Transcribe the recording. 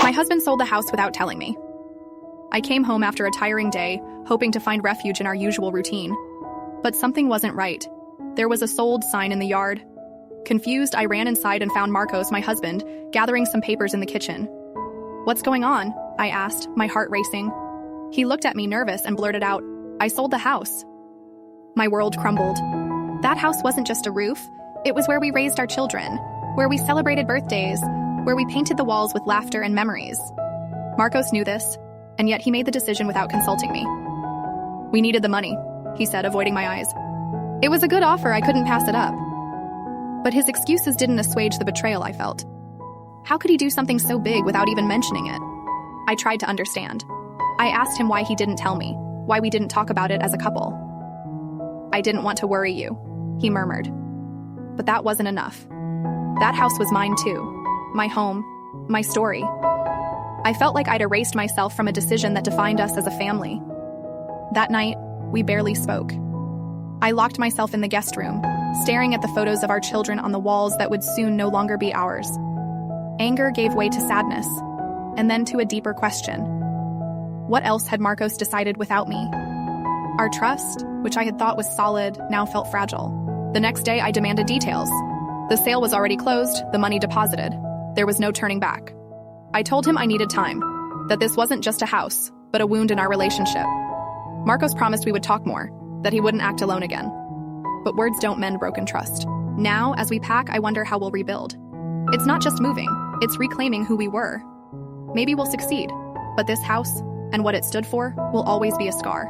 My husband sold the house without telling me. I came home after a tiring day, hoping to find refuge in our usual routine. But something wasn't right. There was a sold sign in the yard. Confused, I ran inside and found Marcos, my husband, gathering some papers in the kitchen. "What's going on?" I asked, my heart racing. He looked at me nervous and blurted out, "I sold the house." My world crumbled. That house wasn't just a roof. It was where we raised our children, where we celebrated birthdays, where we painted the walls with laughter and memories. Marcos knew this, and yet he made the decision without consulting me. "We needed the money," he said, avoiding my eyes. It was a good offer, I couldn't pass it up. But his excuses didn't assuage the betrayal I felt. How could he do something so big without even mentioning it? I tried to understand. I asked him why he didn't tell me, why we didn't talk about it as a couple. "I didn't want to worry you," he murmured. But that wasn't enough. That house was mine too. My home, my story. I felt like I'd erased myself from a decision that defined us as a family. That night, we barely spoke. I locked myself in the guest room, staring at the photos of our children on the walls that would soon no longer be ours. Anger gave way to sadness, and then to a deeper question. What else had Marcos decided without me? Our trust, which I had thought was solid, now felt fragile. The next day, I demanded details. The sale was already closed, the money deposited. There was no turning back. I told him I needed time, that this wasn't just a house, but a wound in our relationship. Marcos promised we would talk more, that he wouldn't act alone again. But words don't mend broken trust. Now, as we pack, I wonder how we'll rebuild. It's not just moving, it's reclaiming who we were. Maybe we'll succeed, but this house, and what it stood for, will always be a scar.